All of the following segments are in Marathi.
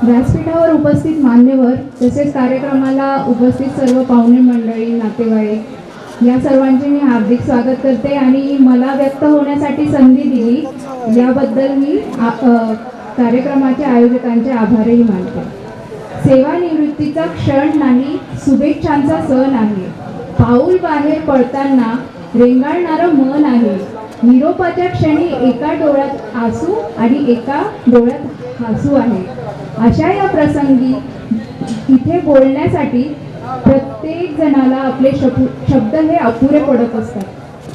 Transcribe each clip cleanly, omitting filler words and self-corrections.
व्यासपीठावर उपस्थित मान्यवर तसेच कार्यक्रमाला उपस्थित सर्व पाहुणे मंडळी, नातेवाईक या सर्वांचे मी हार्दिक स्वागत करते आणि मला व्यक्त होण्यासाठी संधी दिली याबद्दल मी कार्यक्रमाच्या आयोजकांचे आभारही मानते. सेवानिवृत्तीचा क्षण नाही, शुभेच्छांचा सण आहे. पाऊल बाहेर पडताना रेंगाळणारं मन आहे. निरोपाच्या क्षणी एका डोळ्यात आसू आणि एका डोळ्यात हसू आहे. अशा या प्रसंगी इथे बोलण्यासाठी प्रत्येक जणाला आपले शब्द हे अपुरे पडत असतात,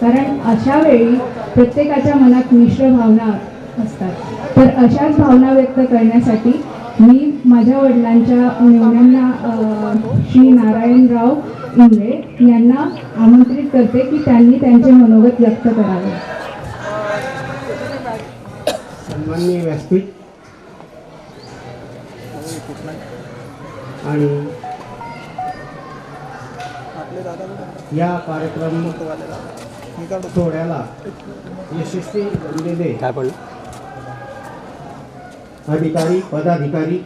कारण अशा वेळी प्रत्येकाच्या मनात मिश्र भावना असतात. तर अशाच भावना व्यक्त करण्यासाठी मी माझ्या वडिलांच्या मेव्हण्यांना श्री नारायणराव इंगळे यांना आमंत्रित करते की त्यांनी त्यांचे मनोगत व्यक्त करावे. सन्माननीय व्यासपीठ आणि या कार्यक्रम सोहळ्याला यशस्वी बनलेले अधिकारी, पदाधिकारी,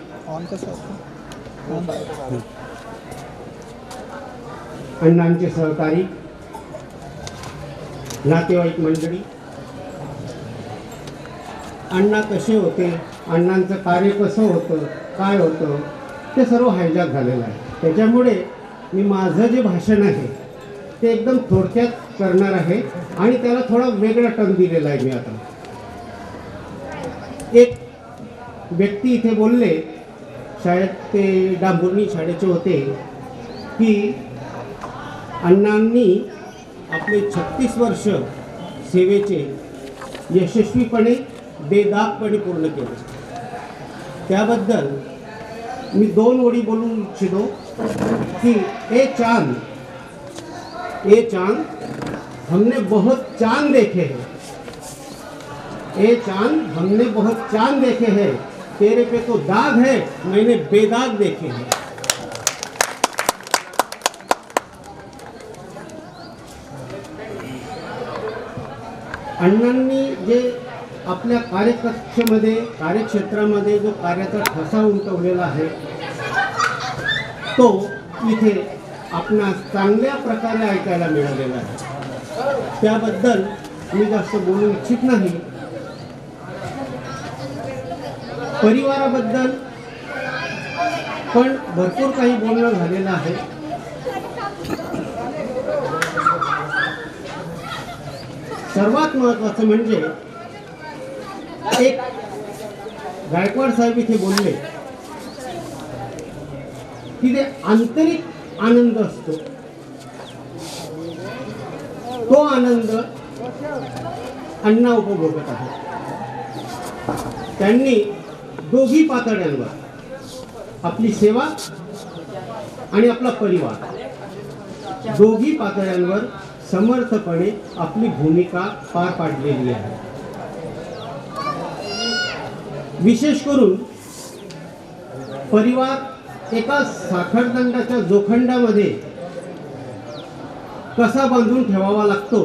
अण्णांचे सहकारी, नातेवाईक मंडळी, अण्णा कसे होते, अण्णांचं कार्य कसं होतं, काय होतं ते सर्व हायजॅक झालेलं आहे. त्याच्यामुळे मी माझं जे भाषण आहे ते एकदम थोडक्यात करणार आहे आणि त्याला थोडा वेगळा टर्न दिलेला आहे. मी आता एक व्यक्ती इथे बोलले, शाळेत ते डांबुर्णी शाळेचे होते, की अण्णांनी आपले 36 वर्ष सेवेचे यशस्वीपणे बेदागपणे पूर्ण केले. त्याबद्दल मी 2 ओळी बोलू इच्छितो कि ए चांद हमने बहुत चांद देखे हैं, ए चांद हमने बहुत चांद देखे हैं, तेरे पे तो दाग है, मैंने बेदाग देखे हैं. अण्णांनी जे आपल्या कार्यक्षेत्रामध्ये जो कार्याचा ठसा उमटवलेला आहे तो इथे आपणास चांगल्या प्रकारे ऐकायला मिळालेला आहे. त्याबद्दल मी जास्त बोलू इच्छित नाही. परिवाराबद्दल पण भरपूर काही बोलणं झालेलं आहे. सर्वात महत्त्वाचं म्हणजे एक गायकवाड साहेब इथे बोलले की ते आंतरिक आनंद असतो, तो आनंद अण्णा उपभोगत आहे. त्यांनी दोघी पातळ्यांवर आपली सेवा आणि आपला परिवार दोघी पातळ्यांवर समर्थपणे आपली भूमिका पार पाडलेली आहे. विशेष करून परिवार एका साखरदंडाच्या जोखंडामध्ये कसा बांधून ठेवावा लागतो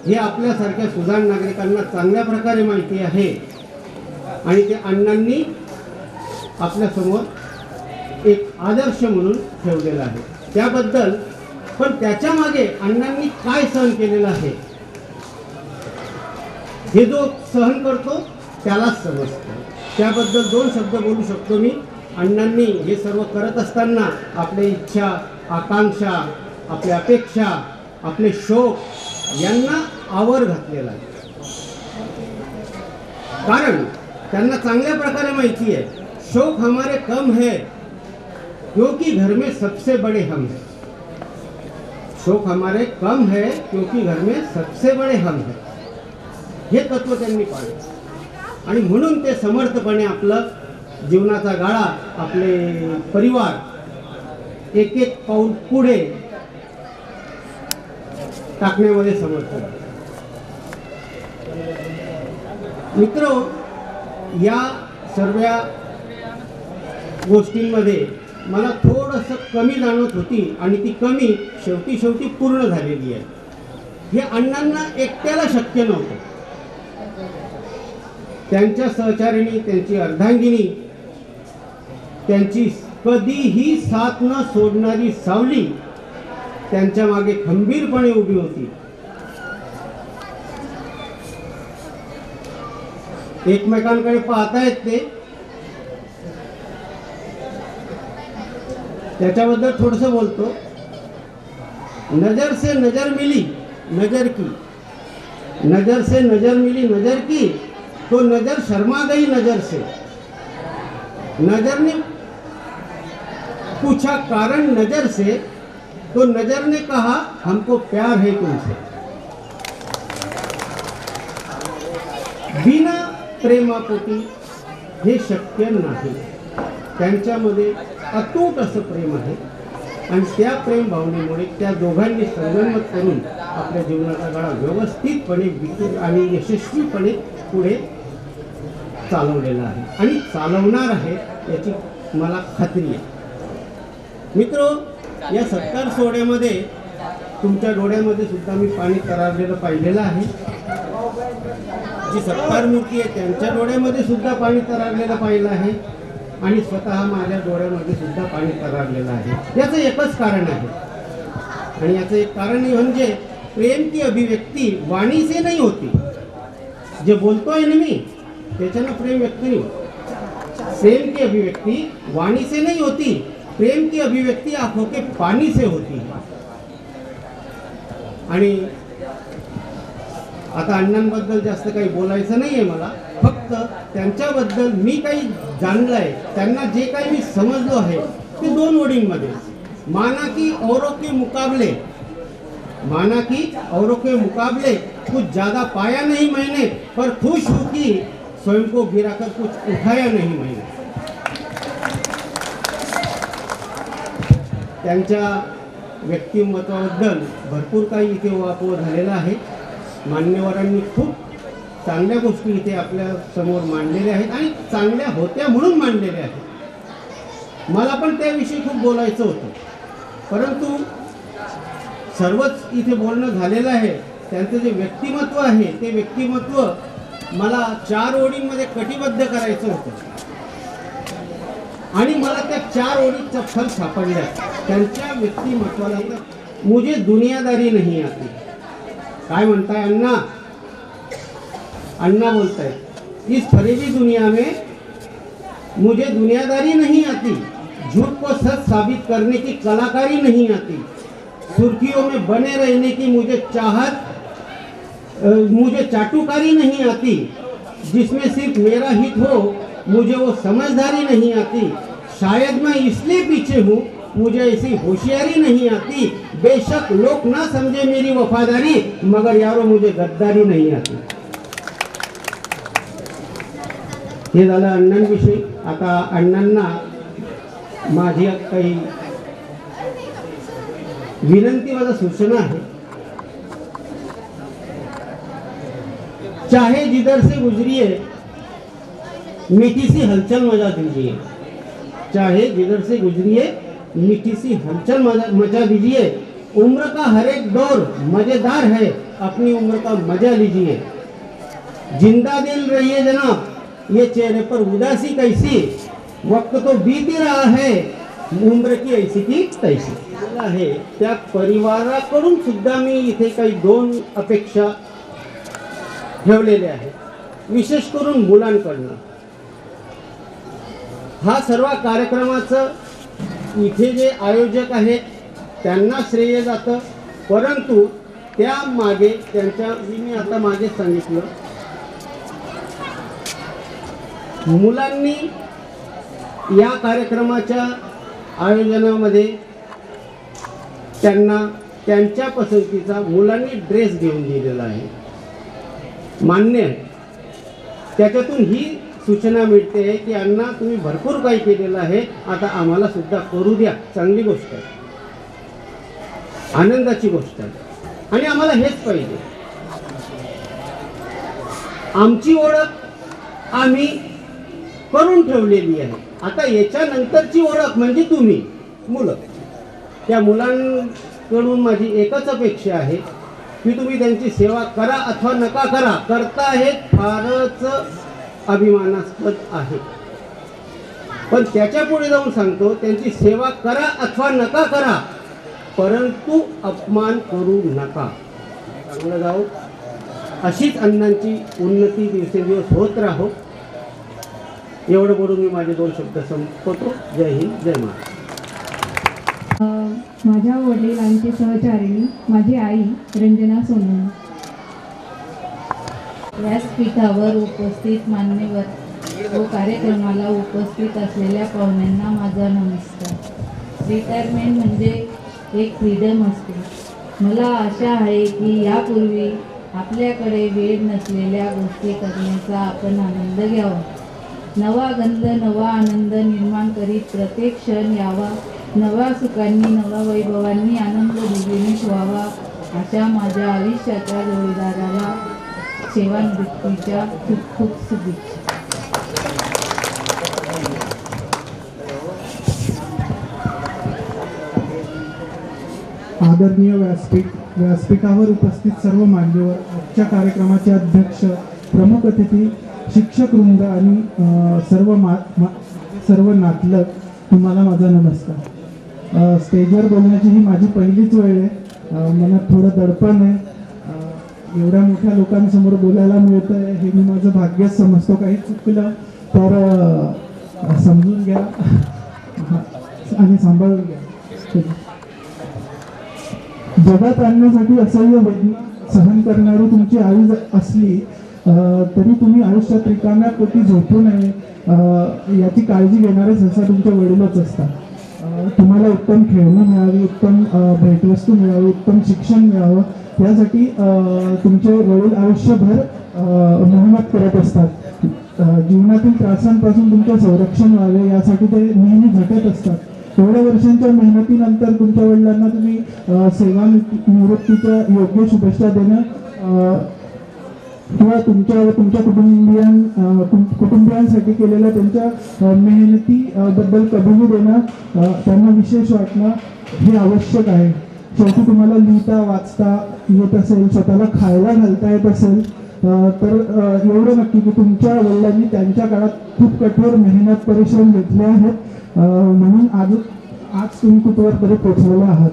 हे आपल्यासारख्या सुजाण नागरिकांना चांगल्या प्रकारे माहिती आहे आणि ते अण्णांनी आपल्यासमोर एक आदर्श म्हणून ठेवलेला आहे. त्याबद्दल पण त्याच्या मागे अण्णांनी काय सहन केलेलं आहे हे जो सहन करतो त्यालाच समजतं. त्याबद्दल 2 शब्द बोलू शकतो मी. अण्णांनी हे सर्व करत असताना आपल्या इच्छा, आकांक्षा, आपल्या अपेक्षा, आपले शोक यांना आवर घातलेला आहे. कारण त्यांना चांगल्या प्रकारे माहिती आहे शौक हमारे कम है क्योंकि घर में सबसे बड़े हम हैं. शौक हमारे कम है क्योंकि घर में सबसे बड़े हम हैं. हे तत्व त्यांनी पाळले आणि म्हणून ते समर्थपणे आपलं जीवनाचा गाळा, आपले परिवार एक एक पाऊल पुढे टाकण्यामध्ये समर्थ आहे. मित्र, या सर्व गोष्टींमध्ये मला थोडंसं कमी जाणवत होती आणि ती कमी शेवटी पूर्ण झालेली आहे. हे अण्णांना एकट्याला शक्य नव्हतं. त्यांच्या सहचारिणी, त्यांची अर्धांगिनी त्यांची कधीही साथ न सोडणारी सावली त्यांच्या मागे खंबीरपणे उभी होती. एकमेकांकडे पाहतायत ते, त्याच्याबद्दल थोडंसं बोलतो. नजर से नजर मिली नजर की, नजर से नजर मिली नजर की, तो नजर शर्मा गई नजर से. नजर ने पूछा कारण नजर से, तो नजर ने कहा हमको प्यार है तुमसे. बिना प्रेमापोटी हे शक्य नाही. त्यांच्यामध्ये अतूट असं प्रेम आहे आणि त्या प्रेम भावनेमुळे त्या दोघांनी संगनमत करून आपल्या जीवनाचा गाडा व्यवस्थितपणे विकून आणि यशस्वीपणे पुढे चालवलेला आहे आणि चालवणार आहे याची मला खात्री आहे. मित्रो, या सत्कार सोहळ्यामध्ये तुमच्या डोळ्यामध्ये सुद्धा मी पाणी तरळलेलं पाहिलेलं आहे. जी सत्कार मूर्ती आहे त्यांच्या डोळ्यामध्ये सुद्धा पाणी तरळलेलं पाहिलं आहे आणि स्वतः माझ्या डोळ्यामध्ये सुद्धा पाणी तरळलेलं आहे. याचं एकच कारण आहे आणि याचं एक कारण म्हणजे प्रेम की अभिव्यक्ती वाणी से नहीं होती. जे बोलतोय ना मी त्याच्यानं प्रेम व्यक्त नाही होत. प्रेम की अभिव्यक्ती वाणी से नहीं होती, प्रेम की अभिव्यक्ती आंखों के पानी से होती. आणि आता अण्णांबद्दल जास्त काही बोलायचं नाही आहे मला. फक्त त्यांच्याबद्दल मी काही जाणलं आहे, त्यांना जे काही मी समजलो आहे ते 2 ओळींमध्ये. माना की औरों के मुकाबले, माना की औरों के मुकाबले कुछ ज़्यादा पाया नहीं मैंने, पर खुश हूँ कि स्वयं को गिराकर कुछ उठाया नहीं मैंने. त्यांच्या व्यक्तिमत्वाबद्दल भरपूर काही इथे वापर झालेला आहे. मान्यवरांनी खूप चांगल्या गोष्टी इथे आपल्या समोर मांडलेल्या आहेत आणि चांगल्या होत्या म्हणून मांडलेल्या आहेत. मला पण त्याविषयी खूप बोलायचं होतं, परंतु सर्वच इथे बोलणं झालेलं आहे. त्यांचं जे व्यक्तिमत्व आहे ते व्यक्तिमत्व मला 4 ओळींमध्ये कटिबद्ध करायचं होतं आणि मला त्या 4 ओळीत चपखल सापडल्या. त्यांच्या व्यक्तिमत्वाला मुझे दुनियादारी नहीं आती. काय म्हणताय अण्णा? अण्णा बोलताय, इस फरेबी दुनिया में मुझे दुनियादारी नहीं आती, झूठ को सच साबित करने की कलाकारी नहीं आती, सुर्खियों में बने रहने की मुझे चाटुकारी नहीं आती, जिसमें सिर्फ मेरा हित हो मुझे वो समझदारी नहीं आती, शायद मैं इसलिए पीछे हूँ मुझे ऐसी होशियारी नहीं आती, बेशक लोग ना समझे मेरी वफादारी, मगर यारो मुझे गद्दारी नहीं आती. हे झालं अण्णांविषयी. आता अण्णांना माझी काही विनंती माझा सूचना आहे. चाहे जिधर से गुजरिए मीठी सी हलचल मचा दीजिए, चाहे जिधर से गुजरिए मीठी सी हलचल मचा दीजिए. उम्र का हर एक दौर मजेदार है, अपनी उम्र का मजा लीजिए. जिंदा दिल रहिए जनाब, ये चेहरे पर उदासी कैसी, वक्त तो बीत ही रहा है, उम्र की ऐसी की तैसी. आहे त्या परिवाराकडून सुद्धा मी इथे काही 2 अपेक्षा ठेवलेल्या आहेत, विशेष करून मुलांकडनं. हा सर्व कार्यक्रमाचं इथे जे आयोजक आहेत त्यांना श्रेय जातं, परंतु त्या मागे त्यांच्या मी आता मागे सांगितलं मुलांनी या कार्यक्रमाच्या आयोजनामध्ये त्यांना त्यांच्या पसंतीचा मुलांनी ड्रेस घेऊन दिलेला आहे. मान्य आहे. त्याच्यातून ही सूचना मिळते की अण्णा तुम्ही भरपूर काही केलेलं आहे, आता आम्हाला सुद्धा करू द्या. चांगली गोष्ट आहे, आनंदाची गोष्ट आहे आणि आम्हाला हेच पाहिजे. आमची ओळख आम्ही करून ठेवलेली आहे. आता याच्यानंतरची ओळख म्हणजे तुम्ही मुलं. त्या मुलांकडून माझी एकच अपेक्षा आहे की तुम्ही त्यांची सेवा करा अथवा नका करा, करता हे फारच अभिमानास्पद आहे. पण त्याच्या पुढे जाऊन सांगतो, त्यांची सेवा करा अथवा नका करा, परंतु अपमान करू नका. चांगलं जाऊ. अशीच अण्णांची उन्नती दिवसेंदिवस होत राहो. एवढं बोलून मी माझे 2 शब्द संपवतो. जय हिंद, जय महाराष्ट्र. माझ्या वडिलांची सहचारिणी माझी आई रंजना सोनवणे. व्यासपीठावर उपस्थित मान्यवर व कार्यक्रमाला उपस्थित असलेल्या पाहुण्यांना माझा नमस्कार. रिटायरमेंट म्हणजे एक फ्रीडम असते. मला आशा आहे की यापूर्वी आपल्याकडे वेळ नसलेल्या गोष्टी करण्याचा आपण आनंद घ्यावा. नवा गंध नवा आनंद निर्माण करीत प्रत्येक क्षण यावा. नव्या सुखांनी नव्या वैभवांनी आनंद द्विगुणित व्हावा. अशा माझ्या आयुष्याच्या जोडीदाराला सेवानिवृत्तीच्या खूप खूप शुभेच्छा. आदरणीय व्यासपीठावर उपस्थित सर्व मान्यवर, आजच्या कार्यक्रमाचे अध्यक्ष, प्रमुख अतिथी, शिक्षक वृंद आणि सर्व नातलग, तुम्हाला माझा नमस्कार. स्टेजवर बोलण्याची ही माझी पहिलीच वेळ आहे. मनात थोडं दडपण आहे. एवढ्या मोठ्या लोकांसमोर बोलायला मिळतं आहे हे मी माझं भाग्यच समजतो. काही चुकलं तर समजून घ्या आणि सांभाळून घ्या. जगात आणण्यासाठी असह्य वेदना सहन करणारी तुमची आई असली तरी तुम्ही आयुष्यात रिकाम्या पोटी झोपू नये याची काळजी घेणारे सहसा तुमचे वडीलच असतात. तुम्हाला उत्तम खेळणी मिळावी, उत्तम भेटवस्तू मिळावी, उत्तम शिक्षण मिळावं यासाठी तुमचे वडील आयुष्यभर मेहनत करत असतात. जीवनातील त्रासांपासून तुमचे संरक्षण व्हावे यासाठी ते नेहमी झटत असतात. एवढ्या वर्षांच्या मेहनतीनंतर तुमच्या वडिलांना तुम्ही सेवानिवृत्तीच्या योग्य शुभेच्छा देणं किंवा तुमच्या कुटुंबियांसाठी केलेल्या त्यांच्या मेहनतीबद्दल कबुली देणं, त्यांना विशेष वाटणं हे आवश्यक आहे. शेवटी तुम्हाला लिहिता वाचता येत असेल, स्वतःला खायला घालता येत असेल तर एवढं नक्की की तुमच्या वडिलांनी त्यांच्या काळात खूप कठोर मेहनत परिश्रम घेतले आहेत. म्हणून आज तुम्ही कुठवरतरी पोचलेला आहात.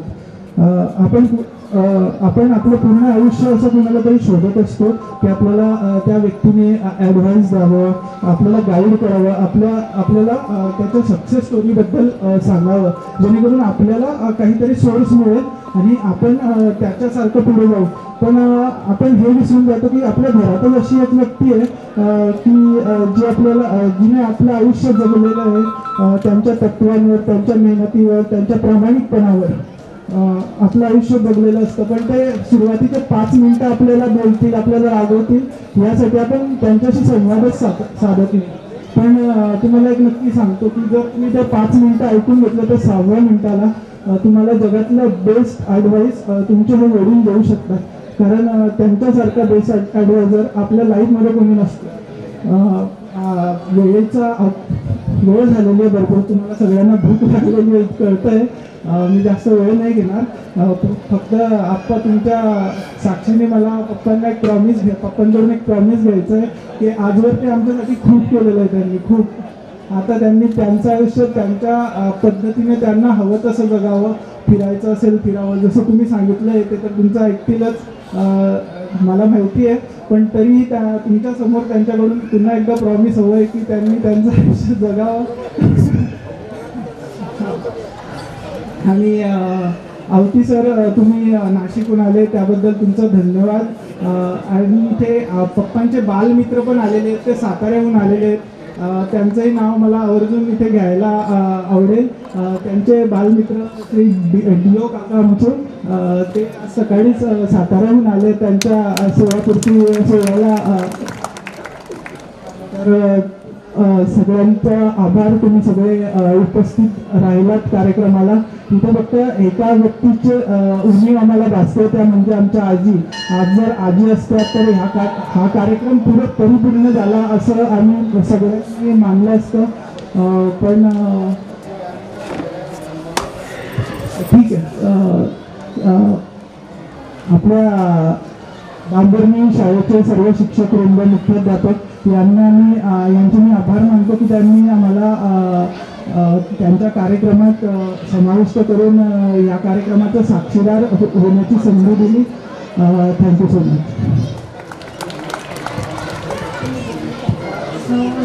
आपण आपलं पूर्ण आयुष्य असं कोणाला तरी शोधत असतो की आपल्याला त्या व्यक्तीने ॲडव्हाइस द्यावं, आपल्याला गाईड करावं, आपल्याला त्याच्या सक्सेस स्टोरीबद्दल सांगावं, जेणेकरून आपल्याला काहीतरी सोर्स मिळेल आणि आपण त्याच्यासारखं पुढे जाऊ. पण आपण हे विसरून जातो की आपल्या घरातच अशी एक व्यक्ती आहे की जिने आपलं आयुष्य जगलेलं आहे त्यांच्या तत्वांवर, त्यांच्या मेहनतीवर, त्यांच्या प्रामाणिकपणावर आपलं आयुष्य जगलेलं असतं. पण ते सुरुवातीचे 5 मिनिटं आपल्याला बोलतील, आपल्याला रागवतील यासाठी आपण त्यांच्याशी संवादच साधत नाही. पण तुम्हाला एक नक्की सांगतो की जर तुम्ही ते 5 मिनिटं ऐकून घेतलं तर 6व्या मिनिटाला तुम्हाला जगातलं बेस्ट ॲडवाईस तुमचे हे वडील देऊ शकतात. कारण त्यांच्यासारखा बेस्ट ॲडवायझर आपल्या लाईफमध्ये कोणी नसतं. वेळ झालेली आहे भरपूर, तुम्हाला सगळ्यांना भूक लागलेली आहे कळतंय. मी जास्त वेळ नाही घेणार. फक्त आप्पा तुमच्या साक्षीने मला पप्पांकडून एक प्रॉमिस घ्यायचं आहे की आजवर ते आमच्यासाठी खूप केलेलं आहे त्यांनी, खूप. आता त्यांनी त्यांचं आयुष्य त्यांच्या पद्धतीने त्यांना हवं तसं जगावं. फिरायचं असेल फिरावं, जसं तुम्ही सांगितलं आहे ते तर तुमचं ऐकतीलच मला माहिती आहे. पण तरी तुमच्या समोर त्यांच्याकडून पुन्हा एकदा प्रॉमिस हवं आहे की त्यांनी त्यांचं आयुष्य जगावं. आणि आवती सर, तुम्ही नाशिकहून आले त्याबद्दल तुमचं धन्यवाद. आणि ते पप्पांचे बालमित्र पण आलेले आहेत, ते साताऱ्याहून आलेले आहेत. त्यांचंही नाव मला आवर्जून इथे घ्यायला आवडेल. त्यांचे बालमित्र श्री DO काका आमचे, ते सकाळीच साताऱ्याहून आले त्यांच्या सेवापूर्ती सोहळ्याला. तर सगळ्यांचा आभार. तुम्ही सगळे उपस्थित राहिलात कार्यक्रमाला. तिथे फक्त एका व्यक्तीचे उणीव आम्हाला भासते, त्या म्हणजे आमच्या आजी. आज जर आजी असतात तर हा कार्यक्रम पुढे परिपूर्ण झाला असं आम्ही सगळ्यांनी मानलं असतं. पण ठीक आहे. आपल्या बांबर्णी शाळेचे सर्व शिक्षक वृंद, मुख्याध्यापक यांचे मी आभार मानतो की त्यांनी आम्हाला त्यांच्या कार्यक्रमात समाविष्ट करून या कार्यक्रमाचा साक्षीदार होण्याची संधी दिली. Thank you so much.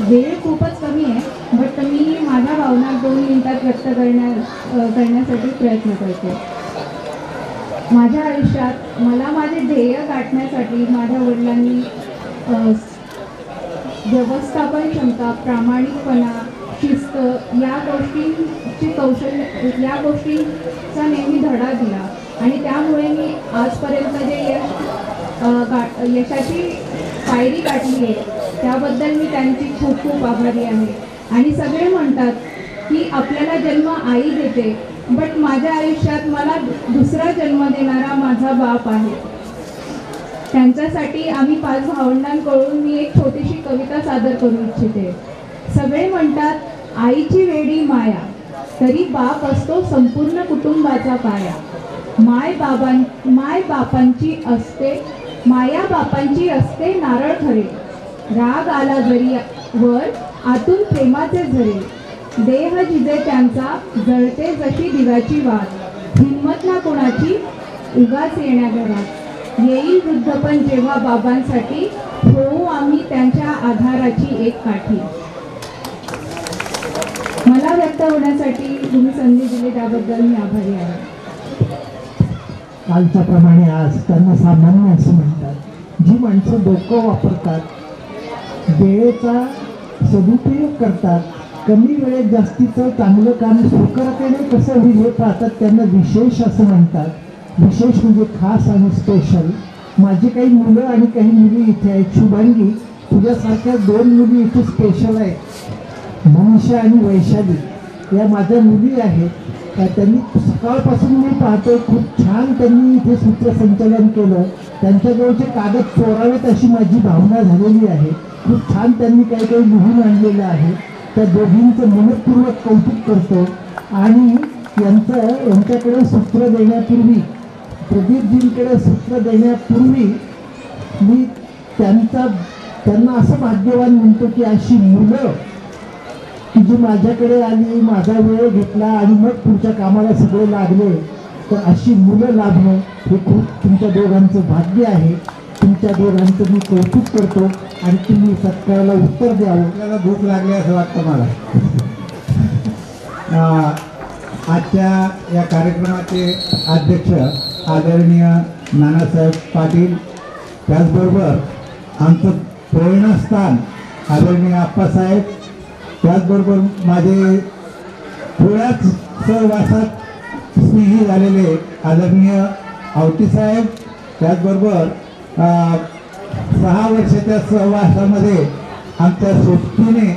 वेळ खूपच कमी आहे, बट मी माझ्या भावना 2 मिनिटात व्यक्त करण्यासाठी प्रयत्न करते. माझ्या आयुष्यात मला माझे ध्येय गाठण्यासाठी माझ्या वडिलांनी व्यवस्थापन क्षमता, प्रामाणिकपणा, शिस्त या गोष्टींचा नेहमी धडा दिला आणि त्यामुळे मी आजपर्यंत जे यशाची पायरी गाठली आहे त्याबद्दल मी त्यांची खूप खूप आभारी आहे. आणि सगळे म्हणतात की आपल्याला जन्म आई देते, बट माझ्या आयुष्यात मला दुसरा जन्म देणारा माझा बाप आहे. त्यांच्यासाठी आम्ही 5 भावंडांकडून मी एक छोटीशी कविता सादर करू इच्छिते. सगळे म्हणतात आईची वेडी माया, तरी बाप असतो संपूर्ण कुटुंबाचा पाया. माया बापांची असते नारळ खरे, राग आला जरी वर आतून प्रेमाचे झरे. देह जिजे त्यांचा जळते जशी दिव्याची वात, हिंमत ना कोणाची उगाच येण्या घरात. येईल वृद्धपण जेव्हा बाबांसाठी, होऊ आम्ही त्यांच्या आधाराची एक काठी. मला व्यक्त होण्यासाठी तुम्ही संधी दिली त्याबद्दल मी आभारी आहे. कालच्या प्रमाणे आज त्यांना सामान्य असं म्हणतात. जी माणसं डोकं वापरतात, वेळेचा सदुपयोग करतात, कमी वेळेत जास्तीचं चांगलं काम सुकरतेने कसं होईल हे पाहतात, त्यांना विशेष असं म्हणतात. विशेष म्हणजे खास आणि स्पेशल. माझी काही मुलं आणि काही मुली इथे आहेत. शुभांगी, तुझ्यासारख्या 2 मुली इथे स्पेशल आहेत, मनीषा आणि वैशाली. या माझ्या मुली आहेत. त्यांनी सकाळपासून मी पाहतो खूप छान त्यांनी इथे सूत्रसंचालन केलं. त्यांच्याजवळचे कागद चोरावेत अशी माझी भावना झालेली आहे. खूप छान त्यांनी काही काही लिहून आणलेलं आहे. त्या दोघींचं मनपूर्वक कौतुक करतो. आणि यांच्याकडे सूत्र देण्यापूर्वी, प्रदीपजींकडे सूत्र देण्यापूर्वी मी त्यांना असं भाग्यवान म्हणतो की अशी मुलं की जी माझ्याकडे आली, माझा वेळ घेतला आणि मग पुढच्या कामाला सगळे लागले, तर अशी मुलं लाभणं हे खूप तुमच्या दोघांचं भाग्य आहे. तुमच्या दोघांचं मी कौतुक करतो आणि तुम्ही सत्काराला उत्तर द्यावं. आपल्याला भूक लागली असं वाटतं मला. आजच्या या कार्यक्रमाचे अध्यक्ष आदरणीय नानासाहेब पाटील, त्याचबरोबर आमचं प्रेरणास्थान आदरणीय आप्पासाहेब, त्याचबरोबर माझे थोड्याच सहवासात स्नेही झालेले आदरणीय आवटीसाहेब, त्याचबरोबर 6 वर्षाच्या सहवासामध्ये आमच्या सोबतीने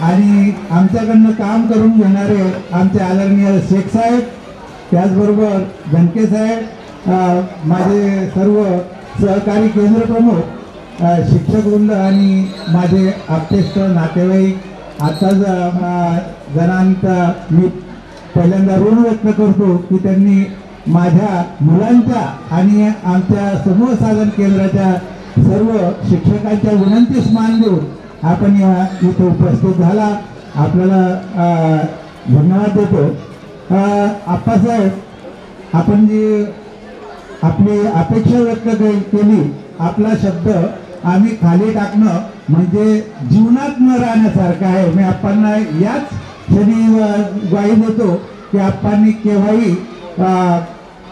आणि आमच्याकडनं काम करून घेणारे आमचे आदरणीय शेख साहेब, त्याचबरोबर जनकेसाहेब, माझे सर्व सहकारी केंद्रप्रमुख, शिक्षकवृंद आणि माझे आप्तेष्ट नातेवाईक. आताच जणांचा मी पहिल्यांदा ऋण व्यक्त करतो की त्यांनी माझ्या मुलांच्या आणि आमच्या समूह साधन केंद्राच्या सर्व शिक्षकांच्या विनंतीस मान देऊन आपण इथे उपस्थित झाला. आपल्याला धन्यवाद देतो. आप्पासाहेब, आपण जी आपली अपेक्षा व्यक्त केली, आपला शब्द आम्ही खाली टाकणं म्हणजे जीवनात न राहण्यासारखं आहे. मी आप्पांना याच क्षणी ग्वाही देतो की आप्पांनी केव्हाही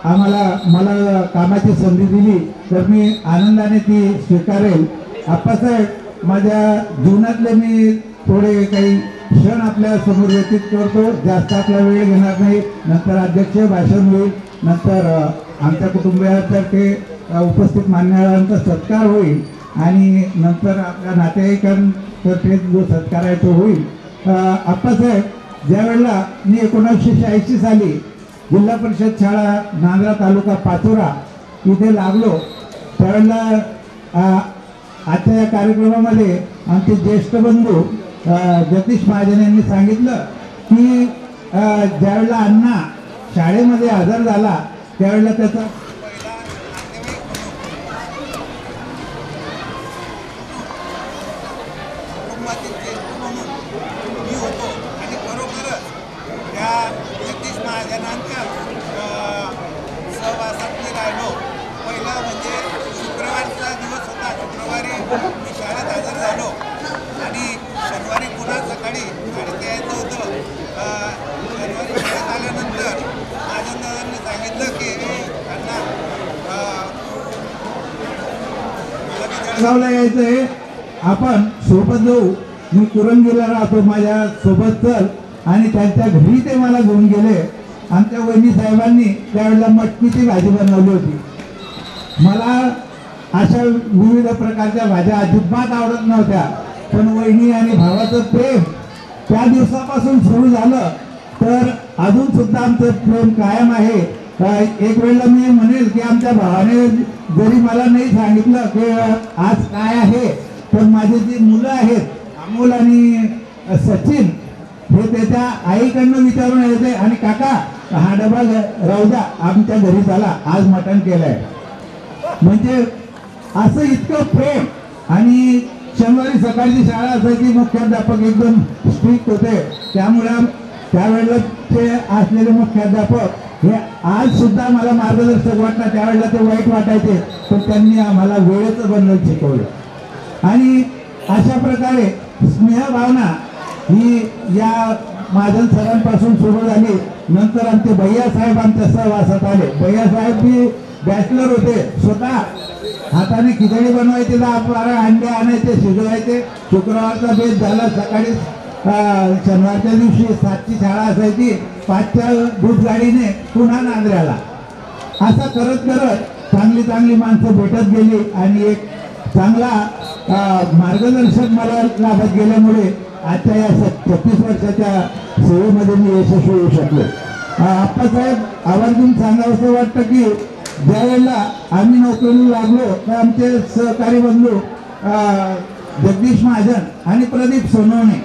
मला कामाची संधी दिली तर मी आनंदाने ती स्वीकारेल. आप्पासाहेब, माझ्या जीवनातले मी थोडे काही क्षण आपल्या समोर व्यतीत करतो. जास्त आपला वेळ घेणार नाही. नंतर अध्यक्ष भाषण होईल, नंतर आमच्या कुटुंबियातर्फे उपस्थित मान्यवरांचा सत्कार होईल आणि नंतर आपल्या नातेवाईकांतर्फे जो सत्कार आहे तो होईल. आप्पासाहेब, ज्या वेळेला मी 1986 साली जिल्हा परिषद शाळा नांदरा तालुका पाचोरा इथे लागलो, त्यावेळेला आजच्या या कार्यक्रमामध्ये आमचे ज्येष्ठ बंधू जगदीश महाजन यांनी सांगितलं की ज्यावेळेला अण्णा शाळेमध्ये हजर झाला त्यावेळेला त्याचा जळगावला यायचं आहे, आपण सोबत जाऊ. मी कुरंगीला राहतो, माझ्या सोबत चल. आणि त्यांच्या घरी ते मला घेऊन गेले. आमच्या वहिनी साहेबांनी त्यावेळेला मटकीची भाजी बनवली होती. मला अशा विविध प्रकारच्या भाज्या अजिबात आवडत नव्हत्या, पण वहिनी आणि भावाचं प्रेम त्या दिवसापासून सुरू झालं, तर अजून सुद्धा आमचं प्रेम कायम आहे. एक वेळेला मी म्हणेल की आमच्या भावाने जरी मला नाही सांगितलं की आज काय आहे, पण माझे जी मुलं आहेत अमोल आणि सचिन, हे त्याच्या आईकडनं विचारून यायचे, आणि काका हा डबा राहू द्या, आमच्या घरी चला, आज मटण केलंय. म्हणजे असं इतकं प्रेम. आणि शनिवारी सकाळची शाळा असायची, मुख्याध्यापक एकदम स्ट्रिक्ट होते, त्यामुळे त्यावेळेला ते असलेले मुख्याध्यापक हे आज सुद्धा मला मार्गदर्शक वाटतात. त्यावेळेला ते वाईट वाटायचे, पण त्यांनी आम्हाला वेळेचं बंधन शिकवलं. आणि अशा प्रकारे स्नेहभावना ही या महाजन सरांपासून सुरू झाली. नंतर आमचे भैयासाहेब आमच्या सहवासात आले. भैयासाहेब बी बॅचलर होते, स्वतः हाताने खिचडी बनवायचे, 10-12 अंडे आणायचे, शिजवायचे. शुक्रवारचा बेत झाला, सकाळी शनिवारच्या दिवशी 7ची शाळा असायची, 5च्या दूध गाडीने पुन्हा नांद्र्याला. असं करत करत चांगली चांगली माणसं भेटत गेली, आणि एक चांगला मार्गदर्शक मला लाभत गेल्यामुळे आजच्या या 36 वर्षाच्या सेवेमध्ये मी यशस्वी होऊ शकलो. आप्पासाहेब, आवर्जून सांगावंसं वाटतं की ज्या वेळेला आम्ही नोकरीला लागलो, तर आमचे सहकारी बंधू जगदीश महाजन आणि प्रदीप सोनवणे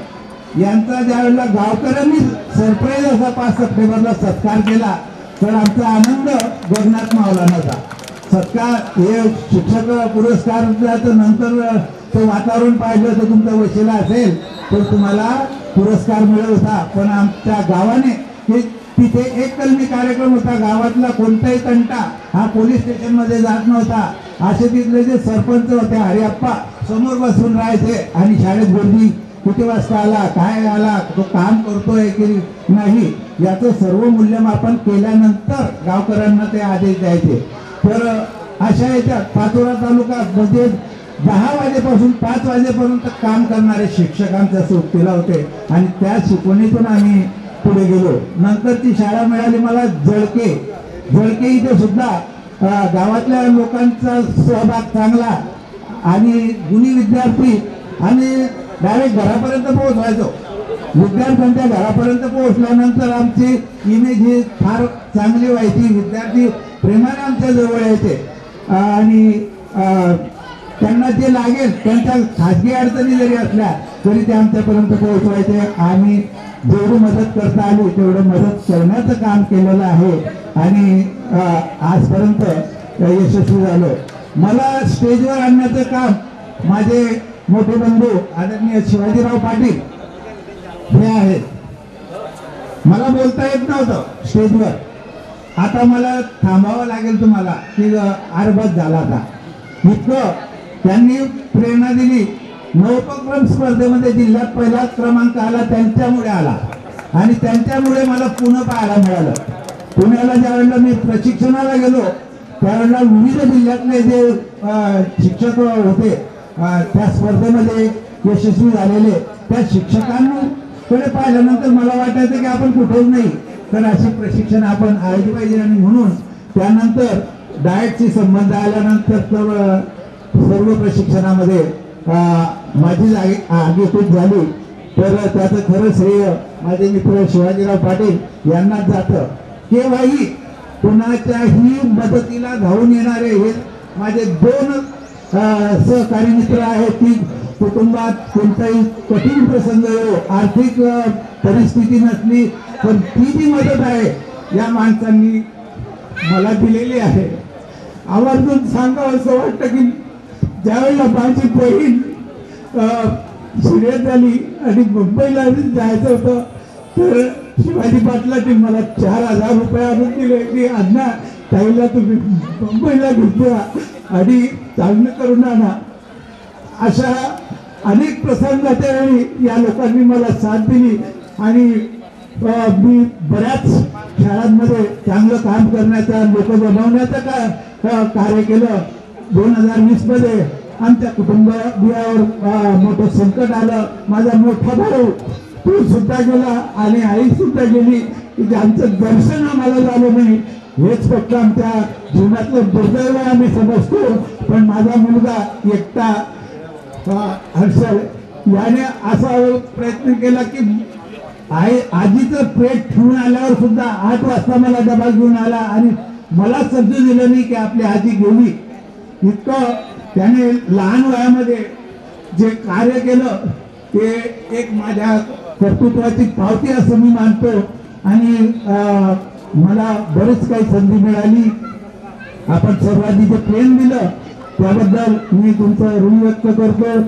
यांचा ज्या वेळेला गावकऱ्यांनी सरप्राईज असा 5 सप्टेंबरला सत्कार केला, तर आमचा आनंद गगनात मावला नव्हता. सत्कार हे शिक्षक पुरस्कार नंतर तो वातावरण पाहिलं तर तुमचा वशिला असेल तर तुम्हाला पुरस्कार मिळत होता. पण आमच्या गावाने हे तिथे एक कलमी कार्यक्रम होता. गावातला कोणताही तंटा हा पोलीस स्टेशनमध्ये जात नव्हता. असे तिथले जे सरपंच होते हरिअप्पा समोर बसून राहायचे, आणि शाळेत गर्दी किती वाजता आला, काय आला, तो काम करतोय की नाही याचं सर्व मूल्यमापन केल्यानंतर गावकऱ्यांना ते आदेश द्यायचे. तर अशा याच्यात पाचोरा तालुका म्हणजे 10 वाजेपासून 5 वाजेपर्यंत काम करणारे शिक्षकांच्या सोबतीला होते, आणि त्या शिकवणीतून आम्ही पुढे गेलो. नंतरची शाळा मिळाली मला जळके. इथे सुद्धा गावातल्या लोकांचा सहभाग चांगला, आणि गुणी विद्यार्थी, आणि डायरेक्ट घरापर्यंत पोहोचवायचो. विद्यार्थ्यांच्या घरापर्यंत पोहोचल्यानंतर आमची इमेज ही फार चांगली व्हायची. विद्यार्थी प्रेमाने आमच्या जवळ यायचे, आणि त्यांना जे लागेल त्यांच्या खाजगी अडचणी जरी असल्या तरी ते आमच्यापर्यंत पोहोचवायचे. आणि जेवढी मदत करता आली तेवढं मदत करण्याचं काम केलेलं आहे, आणि आजपर्यंत यशस्वी झालो. मला स्टेजवर आणण्याचं काम माझे मोठे बंधू आदरणीय शिवाजीराव पाटील हे आहेत. मला बोलता येत नव्हतं स्टेजवर. आता मला थांबावं लागेल तुम्हाला की आरबत झाला आता. इतकं त्यांनी प्रेरणा दिली. नवोपक्रम स्पर्धेमध्ये जिल्ह्यात पहिला क्रमांक आला, त्यांच्यामुळे आला, आणि त्यांच्यामुळे मला पुणे पाहायला मिळालं. पुण्याला ज्या वेळेला मी प्रशिक्षणाला गेलो त्यावेळेला विविध जिल्ह्यातले जे शिक्षक होते त्या स्पर्धेमध्ये यशस्वी झालेले, त्या शिक्षकांकडे पाहिल्यानंतर मला वाटायचं की आपण कुठेच नाही, तर अशी प्रशिक्षण आपण आली पाहिजे. आणि म्हणून त्यानंतर डाएटशी संबंध आल्यानंतर सर्व प्रशिक्षणामध्ये माझी आगेकूच झाली. तर त्याचं खरं श्रेय माझे मित्र शिवाजीराव पाटील यांनाच जातं. केव्हाही कुणाच्याही मदतीला धावून येणारे हे माझे 2 सहकारी मित्र आहेत की कुटुंबात कोणताही कठीण प्रसंग येऊ, आर्थिक परिस्थिती नसली, पण ती जी मदत आहे या माणसांनी मला दिलेली आहे. आवर्जून सांगावं असं वाटतं की ज्यावेळेला माझी बहीण सिरियस झाली आणि मुंबईला जायचं होतं, तर शिवाजी पाटलांनी मला 4,000 रुपये आणून दिले की अण्णा ताईला तुम्ही मुंबईला घेऊन आणि चांगलं करून आणा. अशा अनेक प्रसंगाच्या वेळी या लोकांनी मला साथ दिली, आणि मी बऱ्याच शाळांमध्ये चांगलं काम करण्याचा, लोक बनवण्याचं कार्य केलं. 2020 मध्ये आमच्या कुटुंबियावर मोठं संकट आलं. माझा मोठा भाऊ तो सुद्धा गेला आणि आई सुद्धा गेली की ज्यांचं दर्शन आम्हाला झालं नाही. हेच फक्त आमच्या जीवनातलं दुर्दैव आम्ही समजतो. पण माझा मुलगा एकटा हर्षल याने असा प्रयत्न केला की आजीचं पेट ठेवून आल्यावर सुद्धा 8 वाजता मला डबा घेऊन आला आणि मला समजू दिलं नाही की आपली आजी गेली. इतकं त्याने लहान वयामध्ये जे कार्य केलं ते एक माझ्या कर्तृत्वाची पावती असं मी मानतो. आणि मला बरीच काही संधी मिळाली. आपण सर्वांनी जे प्रेम दिलं त्याबद्दल मी तुमचं ऋण व्यक्त करतो.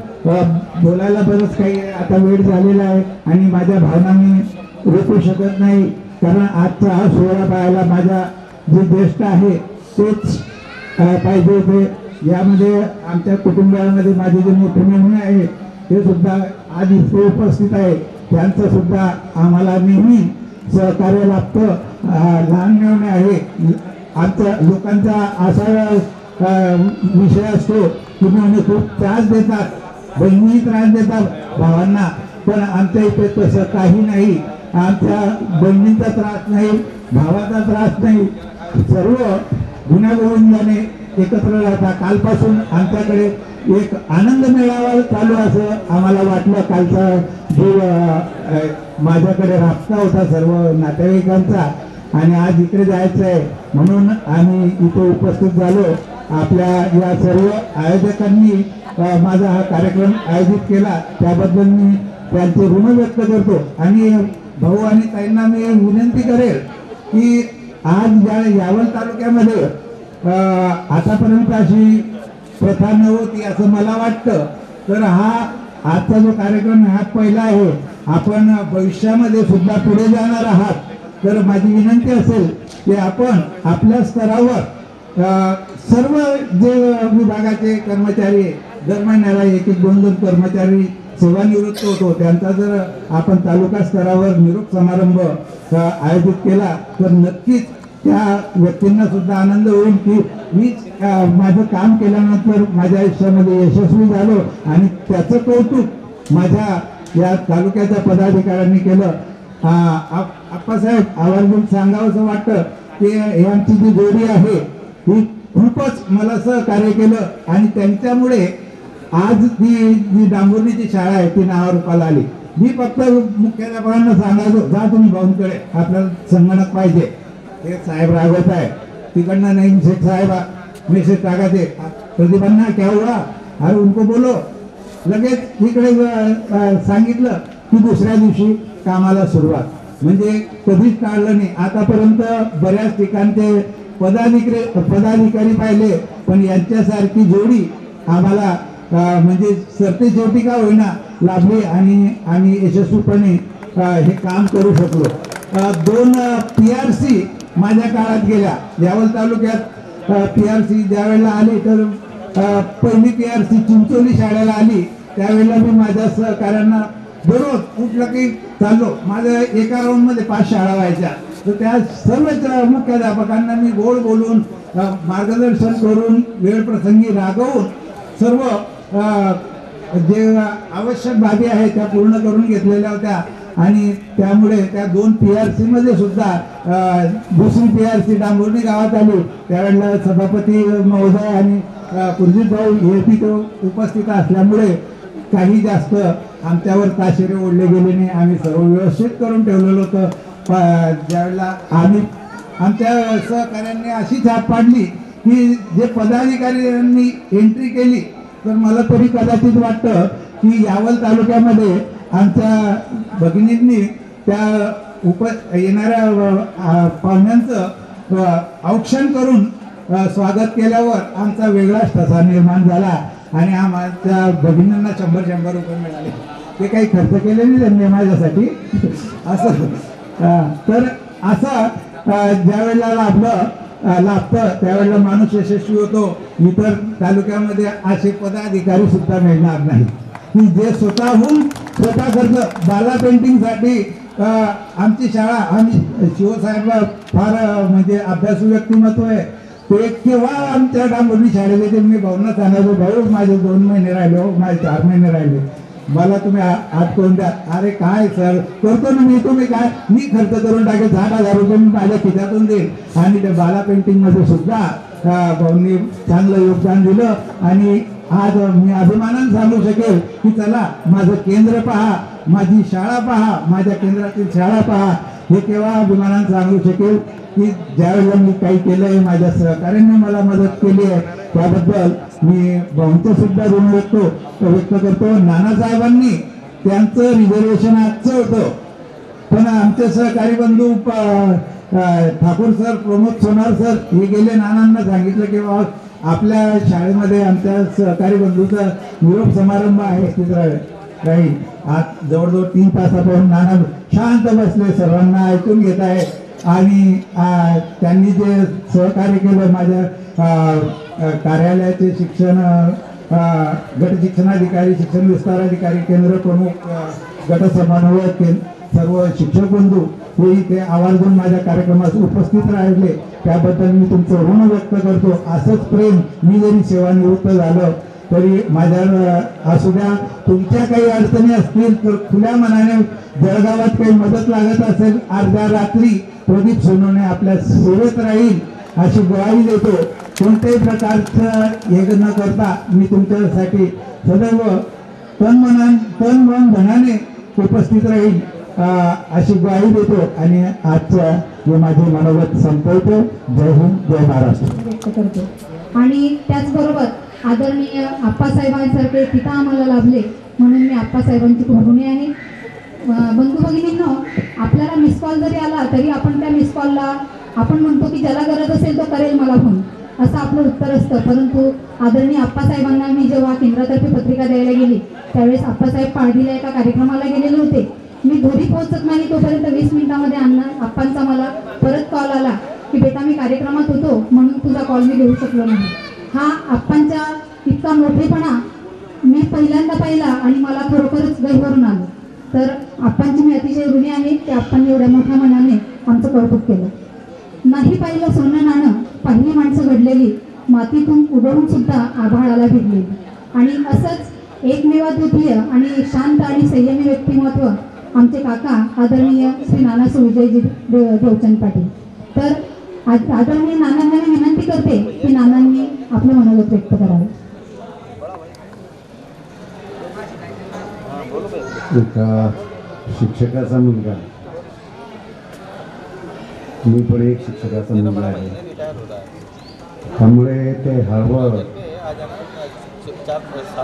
बोलायला बरंच काही आता वेळ झालेला आहे आणि माझ्या भावना मी रोखू शकत नाही, कारण आजचा हा सोहळा पाहायला माझ्या जे ज्येष्ठ आहे तेच पाहिजे होते. यामध्ये आमच्या कुटुंबामध्ये माझे जे मोठे मेहुणे आहे ते सुद्धा आज इथे उपस्थित आहे. त्यांचं सुद्धा आम्हाला नेहमी सहकार्य लाभतं. लहान मेहुणे आहे, आमच्या लोकांचा असा विषय असतो की मेहुणे खूप त्रास देतात, बहिणी त्रास देतात भावांना, पण आमच्या इथे तसं काही नाही. आमच्या बहिणींचा त्रास नाही, भावाचा त्रास नाही, सर्व गुण्यागोविंदाने एकत्र राहतात. कालपासून आमच्याकडे एक आनंद मेळावा चालू असं आम्हाला वाटलं. कालचा जो माझ्याकडे राबता होता सर्व नातेवाईकांचा आणि आज इकडे जायचं आहे म्हणून आम्ही इथे उपस्थित झालो. आपल्या या सर्व आयोजकांनी माझा हा कार्यक्रम आयोजित केला त्याबद्दल मी त्यांचे ऋण व्यक्त करतो. आणि भाऊ आणि ताईंना मी विनंती करेल की आज यावल तालुक्यामध्ये आतापर्यंत अशी प्रथा नव्हती असं मला वाटतं. तर हा आजचा जो कार्यक्रम हा पहिला आहे. आपण भविष्यामध्ये सुद्धा पुढे जाणार आहात. तर माझी विनंती असेल की आपण आपल्या स्तरावर सर्व जे विभागाचे कर्मचारी दर महिन्याला 1-2 कर्मचारी सेवानिवृत्त होतो त्यांचा जर आपण तालुका स्तरावर निरोप समारंभ आयोजित केला तर नक्कीच त्या व्यक्तींना सुद्धा आनंद होईल की मी माझं काम केल्यानंतर माझ्या आयुष्यामध्ये यशस्वी झालो आणि त्याचं कौतुक माझ्या या तालुक्याच्या पदाधिकाऱ्यांनी केलं. आप्पासाहेब आवर्जून सांगावंसं वाटतं की ही आमची जी जोडी आहे ही खूपच मला सहकार्य केलं आणि त्यांच्यामुळे आज जी डांबुर्णीची शाळा आहे ती नावारूपाला आली. मी फक्त मुख्याध्यापकांना सांगायचो जा तुम्ही भाऊंकडे आपल्याला संगणक पाहिजे. हे साहेब रागवत आहे तिकडनं नहीं शेख साहेब मेसेज टाकायचे प्रतिभांना क्या हुआ अरे उनको बोलो. लगेच इकडे सांगितलं की दुसऱ्या दिवशी कामाला सुरुवात. म्हणजे कधीच टाळलं नाही. आतापर्यंत बऱ्याच ठिकाणचे पदाधिकारी पाहिले पण यांच्यासारखी जोडी आम्हाला म्हणजे सरते शेवटी का होईना लाभली आणि आम्ही यशस्वीपणे हे काम करू शकलो. 2 PRC माझ्या काळात गेल्या. यावल तालुक्यात PRC ज्यावेळेला आली तर पहिली PRC चिंचोली शाळेला आली. त्यावेळेला मी माझ्या सहकाऱ्यांना दररोज उठलं की चाललो. माझ्या एका राऊंडमध्ये 5 शाळा व्हायच्या. तर त्या सर्वच मुख्याध्यापकांना मी गोड बोलून मार्गदर्शन करून वेळ प्रसंगी रागवून सर्व जे आवश्यक बाबी आहेत त्या पूर्ण करून घेतलेल्या होत्या. आणि त्यामुळे त्या 2 PRC मध्ये सुद्धा दुसरी PRC डांबुर्णी गावात आली. त्यावेळेला सभापती महोदय आणि कुलजीत भाऊ हे तिथे उपस्थित असल्यामुळे काही जास्त आमच्यावर ताशेरे ओढले गेले नाही. आम्ही सर्व व्यवस्थित करून ठेवलेलं होतं. ज्यावेळेला आम्ही आमच्या सहकाऱ्यांनी अशी छाप पाडली की जे पदाधिकाऱ्यांनी एंट्री केली तर मला तरी कदाचित वाटतं की यावल तालुक्यामध्ये आमच्या भगिनींनी त्या येणाऱ्या पाहुण्यांचं औक्षण करून स्वागत केल्यावर आमचा वेगळाच ठसा निर्माण झाला आणि आमच्या भगिनींना 100 रुपये मिळाले. ते काही खर्च केले नाही त्यांनी माझ्यासाठी असं. तर असं ज्या वेळेला लाभतं त्यावेळेला माणूस यशस्वी होतो. इतर तालुक्यामध्ये असे पदाधिकारी सुद्धा मिळणार नाही की जे स्वतः खर्च बाला पेंटिंगसाठी आमची शाळा आम्ही शिवसाहेब फार म्हणजे अभ्यासू व्यक्तिमत्व आहे. ते केव्हा आमच्या डांबोली शाळेत येते. मी भाऊंना सांगायचो, भाऊ माझे 2 महिने राहिले हो, माझे 4 महिने राहिले, मला तुम्ही आठवून द्या. अरे काय सर, करतो ना मी, तुम्ही काय, मी खर्च करून टाकेल 60,000 रुपये मी माझ्या खिशातून देईल. आणि त्या बाला पेंटिंगमध्ये सुद्धा भाऊंनी चांगलं योगदान दिलं. आणि आज मी अभिमानाने सांगू शकेल की चला माझं केंद्र पहा, माझी शाळा पहा, माझ्या केंद्रातील शाळा पहा. हे केव्हा अभिमानाने सांगू शकेल की ज्यावेळेला मी काही केलं आहे, माझ्या सहकार्याने मला मदत केली आहे, त्याबद्दल मी भाऊंचं सुद्धा ऋण व्यक्त करतो. नानासाहेबांनी त्यांचं रिझर्वेशन आजचं होतं, पण आमचे सहकारी बंधू ठाकूर सर, प्रमोद सोनार सर हे गेले, नानांना सांगितलं की बाबा आपल्या शाळेमध्ये आमच्या सहकारी बंधूचा निरोप समारंभ आहे, तिथं राहील. आज जवळजवळ 3 तासापासून नाना शांत बसले, सर्वांना ऐकून घेत आहे. आणि त्यांनी जे सहकार्य केलं माझ्या कार्यालयाचे शिक्षण गट शिक्षणाधिकारी, शिक्षण विस्तार अधिकारी, केंद्र प्रमुख, गट समन्वयक, सर्व शिक्षक बंधू हे इथे आवर्जून माझ्या कार्यक्रमात उपस्थित राहिले, त्याबद्दल मी तुमचं ऋण व्यक्त करतो. असंच प्रेम, मी जरी सेवानिवृत्त झालो तरी माझ्या असू द्या. तुमच्या काही अडचणी असतील तर खुल्या मनाने, जळगावात काही मदत लागत असेल, अर्ध्या रात्री प्रदीप सोनवणे आपल्या सेवेत राहील अशी ग्वाही देतो. कोणत्याही प्रकारचं हे न करता मी तुमच्यासाठी सदैव तन मन धनाने उपस्थित राहील अशी ग्वाही देतो. आणि आजच्या हे माझे मनोगत संपवतो. जय हिंद, जय महाराष्ट्र व्यक्त करतो. आणि त्याचबरोबर आदरणीय आप्पासाहेबांसारखे पिता आम्हाला लाभले म्हणून मी आप्पासाहेबांची खूप ऋणी आहे. बंधू भगिनींनो, आपल्याला मिस कॉल जरी आला तरी आपण त्या मिस कॉलला आपण म्हणतो की ज्याला गरज असेल तो करेल मला फोन, असं आपलं उत्तर असतं. परंतु आदरणीय आप्पासाहेबांना मी जेव्हा केंद्रातर्फे पत्रिका द्यायला गेली त्यावेळेस आप्पासाहेब पाळदीला एका कार्यक्रमाला गेलेले होते. मी घरी पोहोचत नाही तोपर्यंत 20 मिनिटामध्ये आप्पांचा मला परत कॉल आला की बेटा मी कार्यक्रमात होतो म्हणून तुझा कॉल मी घेऊ शकलो नाही. हा आप्पांच्या इतका मोठेपणा मी पहिल्यांदा पाहिला आणि मला खरोखरच गहिवरून आलं. तर आप्पांची मी अतिशय ऋणी आहे की आप्पांनी एवढ्या मोठ्या मनाने आमचं कौतुक केलं. नाही पाहिलं सोनं नाणं, पहिली माणसं घडलेली, मातीतून उगवून सुद्धा आभाळाला भिडलेली. आणि असंच एकमेवाद्वितीय आणि शांत आणि संयमी व्यक्तिमत्व आमचे काका आदरणीय श्री नानासू विजयजी देवचंद पाटील. तर आदरणीय नानांना मी विनंती करते की नानांनी आपलं मनोगत व्यक्त करावं. एका शिक्षकाचा मुलगा, मी पण एक शिक्षकाचा मुलगा आहे, त्यामुळे ते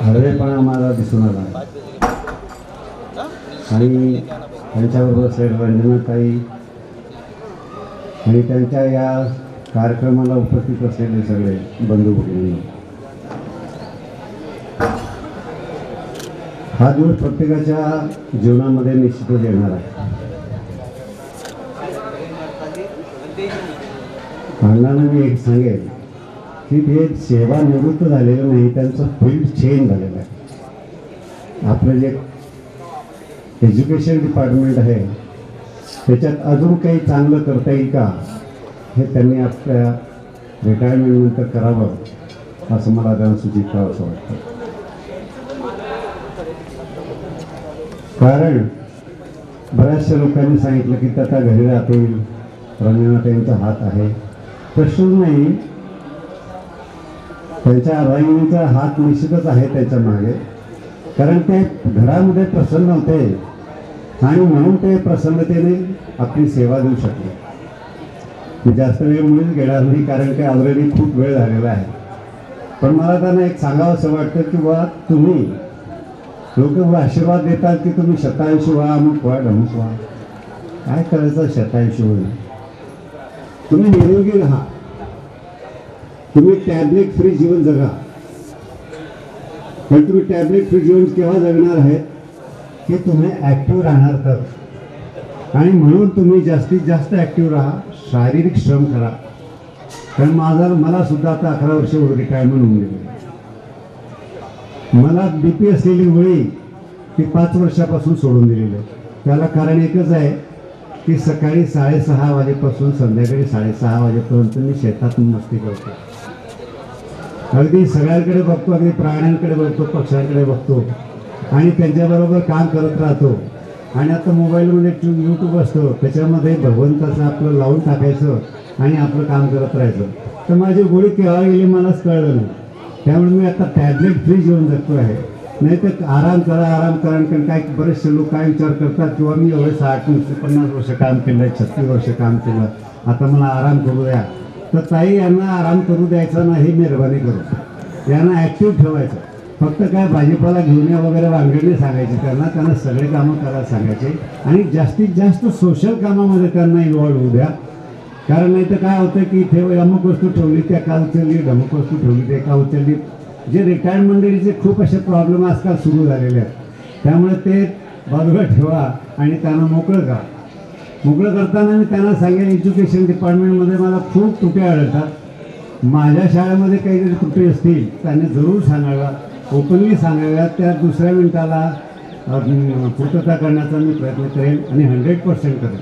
हळवेपणा मला दिसून आला. आणि त्यांच्याबरोबर सर रंजनाताई आणि त्यांच्या या कार्यक्रमाला उपस्थित असलेले सगळे बंधू भगिनी, हा दिवस प्रत्येकाच्या जीवनामध्ये निश्चितच येणार आहे. अण्णांना मी एक सांगेल की ते सेवानिवृत्त झालेलं नाही, त्यांचं फील्ड चेंज झालेलं आहे. आपलं जे एज्युकेशन डिपार्टमेंट आहे त्याच्यात अजून काही चांगलं करता येईल का हे त्यांनी आपल्या रिटायरमेंटनंतर करावं असं मला त्यांना सूचित करावं असं वाटतं. कारण बऱ्याचशा लोकांनी सांगितलं की त्या घरी राहतील, रंजनाताईंचा हात आहे. प्रश्नच नाही, त्यांच्या रंजनाचा हात निश्चितच आहे त्याच्या मागे, कारण ते घरामध्ये प्रसन्न होते आणि म्हणून ते प्रसन्नतेने आपली सेवा देऊ शकले. मी जास्त वेळ मुळीच घेणार नाही कारण की ऑलरेडी खूप वेळ झालेला आहे. पण मला त्यांना एक सांगावं असं वाटतं की बा तुम्ही लोक आशीर्वाद देतात की तुम्ही शतायुषी व्हा, अमुक व्हा, ढमुक व्हा. काय करायचं शतायुषी होईल? तुम्ही निरोगी राहा, तुम्ही टॅबलेट फ्री जीवन जगा. पण तुम्ही टॅबलेट फ्री जीवन केव्हा जगणार आहे की तुम्ही ॲक्टिव्ह राहणार तर. आणि म्हणून तुम्ही जास्तीत जास्त ॲक्टिव्ह राहा, शारीरिक श्रम करा. कारण मला सुद्धा आता 11 वर्ष रिटायरमेंट होऊन गेले. मला BP असलेली गोळी ती 5 वर्षापासून सोडून दिलेली आहे. त्याला कारण एकच आहे की सकाळी 6:30 वाजेपासून संध्याकाळी 6:30 वाजेपर्यंत मी शेतात मस्ती करतो. अगदी सगळ्यांकडे बघतो, अगदी प्राण्यांकडे बघतो, पक्ष्यांकडे बघतो आणि त्यांच्याबरोबर काम करत राहतो. आणि आता मोबाईलमध्ये यूट्यूब असतो, त्याच्यामध्ये भगवंताचं आपलं लावून टाकायचं आणि आपलं काम करत राहायचं. तर माझी गोळी केव्हा गेली मलाच कळलं नाही. त्यामुळे मी आता टॅबलेट फ्री घेऊन जगतो आहे. नाही तर आराम करा कारण काय बरेचसे लोक काय विचार करतात किंवा मी एवढे 60-50 वर्ष काम केलं आहे, 36 वर्ष काम केलं, आता मला आराम करू द्या. तर ताई, यांना आराम करू द्यायचा नाही, मेहरबानी करू. यांना ॲक्टिव्ह ठेवायचं. फक्त काय भाजीपाला घेऊन या वगैरे वांगडणे सांगायचे त्यांना सगळे कामं करायला सांगायचे आणि जास्तीत जास्त सोशल कामामध्ये त्यांना इन्व्हॉल्व होऊ द्या. कारण नाही तर काय होतं की इथे अमुक वस्तू ठेवली त्या का उचलली, ढमुक वस्तू ठेवली त्या का उचलली. जे रिटायर्ड मंडळीचे खूप असे प्रॉब्लेम आजकाल सुरू झालेले आहेत. त्यामुळे ते बाजूला ठेवा आणि त्यांना मोकळं करा. मोकळं करताना मी त्यांना सांगेन, एज्युकेशन डिपार्टमेंटमध्ये मला खूप त्रुटी आढळतात. माझ्या शाळेमध्ये काही जरी त्रुटी असतील त्यांनी जरूर सांगाव्या, ओपनली सांगाव्या. त्या दुसऱ्या मिनिटाला पूर्तता करण्याचा मी प्रयत्न करेन आणि 100% करेन.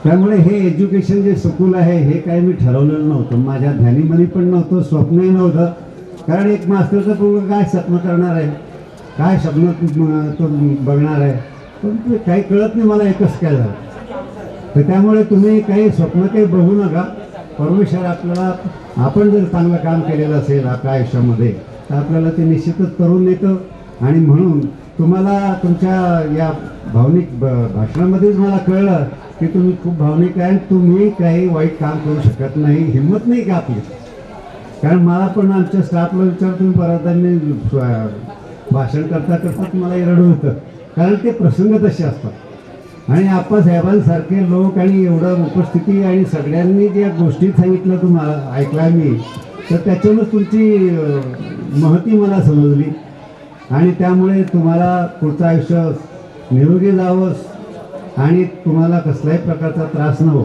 त्यामुळे हे एज्युकेशन जे स्कूल आहे हे काही मी ठरवलेलं नव्हतं, माझ्या ध्यानीमनी पण नव्हतं, स्वप्नही नव्हतं. कारण एक मास्टरचा पोरगा काय स्वप्न करणार आहे, काय स्वप्न तो बघणार आहे, पण ते काही कळत नाही मला एकच काय झालं. तर त्यामुळे तुम्ही काही स्वप्न काही बघू नका. परमेश्वर आपल्याला, आपण जर चांगलं काम केलेलं असेल आपल्या आयुष्यामध्ये तर आपल्याला ते निश्चितच करून येतं. आणि म्हणून तुम्हाला तुमच्या या भावनिक भाषणामध्येच मला कळलं की तुम्ही खूप भावनिक आहे. तुम्ही काही वाईट काम करू शकत नाही, हिंमत नाही का आपली. कारण मला पण आमच्या स्टाफला विचार, तुम्ही परत भाषण करता तुम्हाला रडू होतं, कारण ते प्रसंग तसे असतात. आणि आप्पासाहेबांसारखे लोक आणि एवढं उपस्थिती आणि सगळ्यांनी ज्या गोष्टी सांगितलं तुम्हाला ऐकला मी, तर त्याच्यामुळे तुमची महती मला समजली. आणि त्यामुळे तुम्हाला पुढचं आयुष्य निरोगी जावं आणि तुम्हाला कसल्याही प्रकारचा त्रास न हो.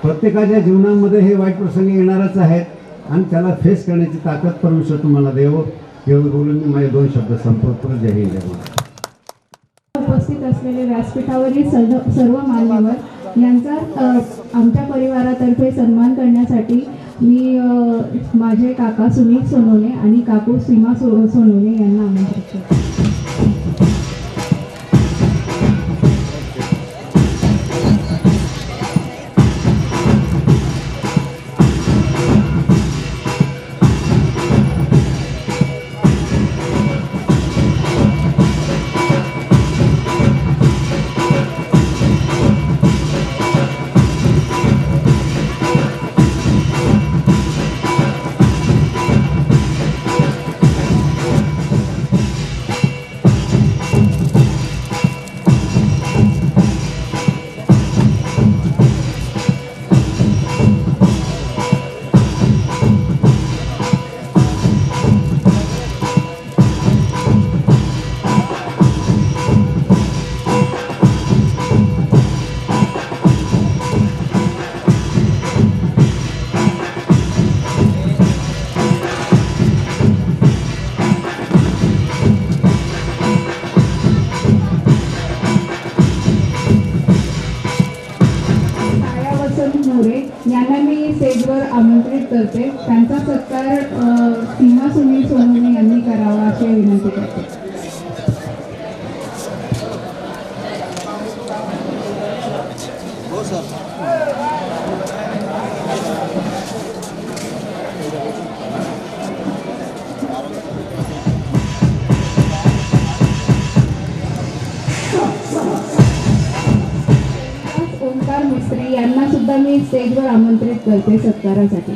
प्रत्येकाच्या जीवनामध्ये हे वाईट प्रसंग येणारच आहेत आणि त्याला फेस करण्याची ताकद परमेश्वर तुम्हाला देवो. एवढं बोलून मी माझे 2 शब्द संपवतो. जय हिंद, जय महाराष्ट्र. उपस्थित असलेले व्यासपीठावरील सर्व मान्यवर यांचा आमच्या परिवारातर्फे सन्मान करण्यासाठी मी माझे काका सुनील सोनवणे आणि काकू सीमा सोनवणे यांना आमंत्रित करते. यांना मी स्टेजवर आमंत्रित करते. त्यांचा सत्कार सीमा सुनील सोनवणे यांनी करावा अशी विनंती करते. ओंकार मिस्त्री यांना सुद्धा मी स्टेजवर आमंत्रित करते सत्कारासाठी.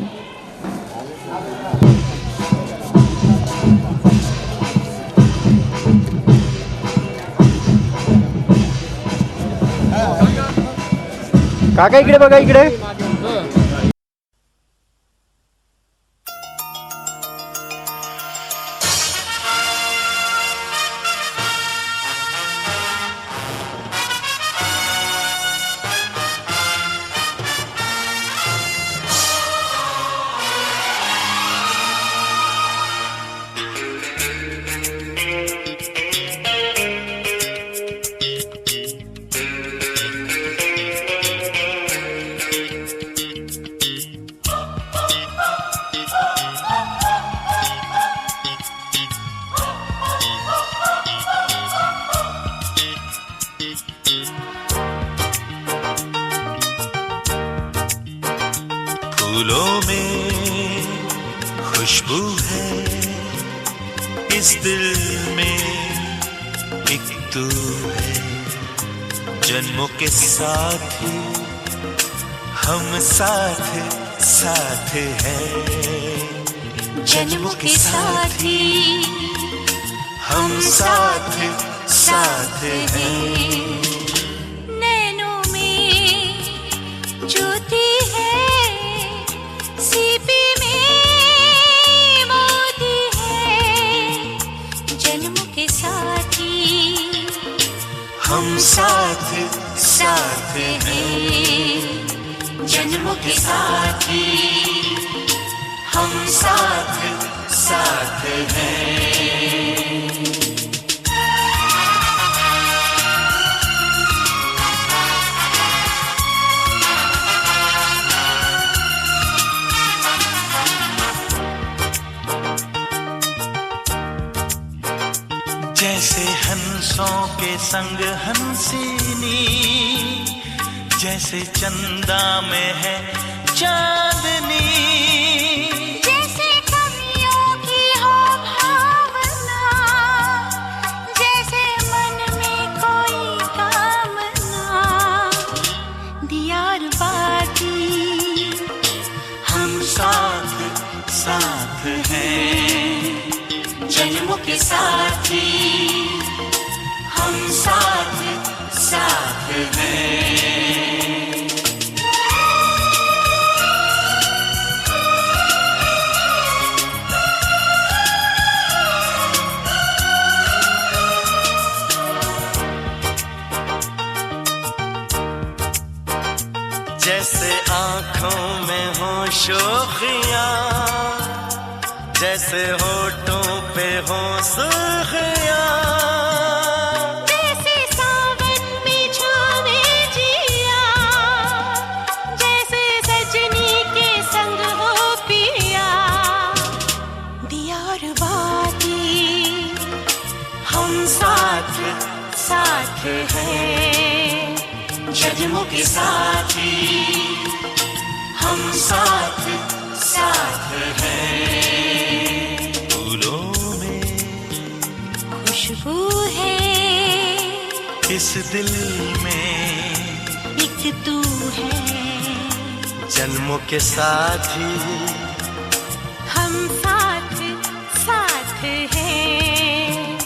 काका इकडे बघा, इकडे. इस दिल में एक तू है, जन्मों के साथी हम साथ साथ हैं, जन्मों के साथी हम साथ साथ हैं। नैनों में ज्योति है, सीपी में मोती है, जन्मों के साथी हम साथ साथ हैं, जन्मों के साथी हम साथ साथ हैं। जैसे हंसों के संग हंसिनी, जैसे चंदा में है चांदनी, जैसे कवियों की हो भावना, जैसे मन में कोई कामना, दियार बाती हम साथ साथ हैं, जन्मों के साथी हम साथ साथ हैं। जैसे आँखों में हो शोखियाँ, जैसे होठों पे हो सुर्खियाँ, जैसे सावन में छावे जिया, जैसे सजनी के संग हो पिया, दियार बाती हम साथ साथ है, जन्मों के साथी हम साथ साथ हैं। फूलों में खुशबू है, इस दिल में एक तू है, जन्मों के साथी हम साथ साथ हैं,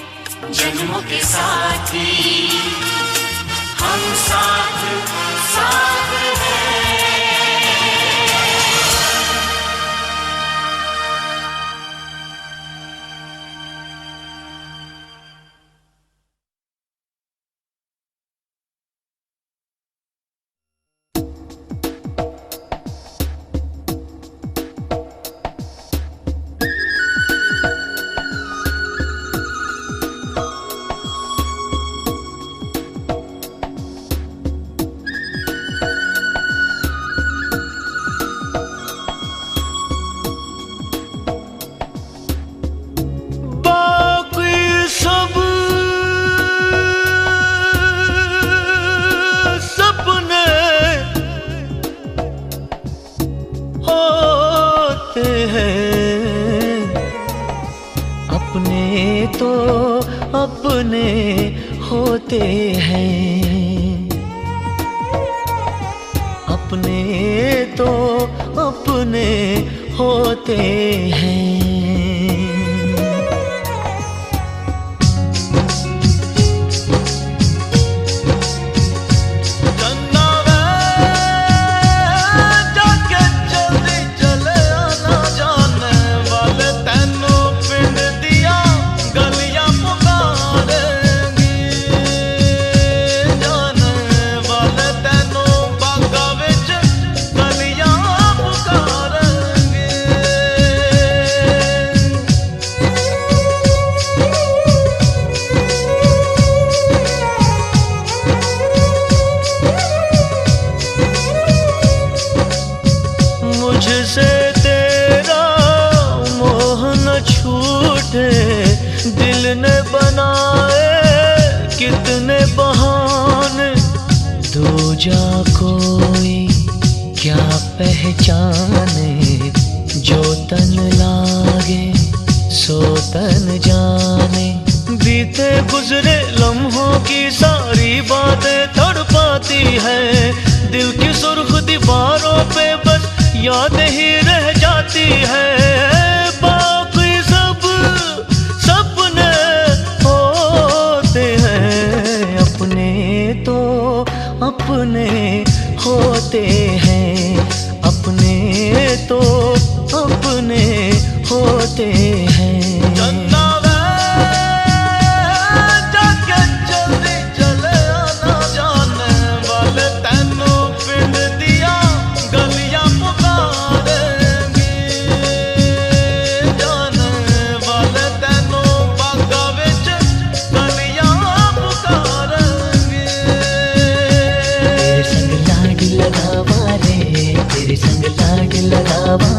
जन्मों के साथी हम साथ साथ हैं। अपने होते हैं, अपने तो अपने होते हैं। मुझसे तेरा मोह न छूटे, दिल ने बनाए कितने बहाने, दो जा कोई क्या पहचाने, जो तन लागे सो तन जाने। बीते गुजरे लम्हों की सारी बातें तड़पाती है, दिल की सुर्ख दीवारों पे बस यादें ही रह जाती है। बाकी सब सपने होते हैं, अपने तो अपने होते हैं, अपने तो अपने होते हैं। तेरे संग लाड लगावा,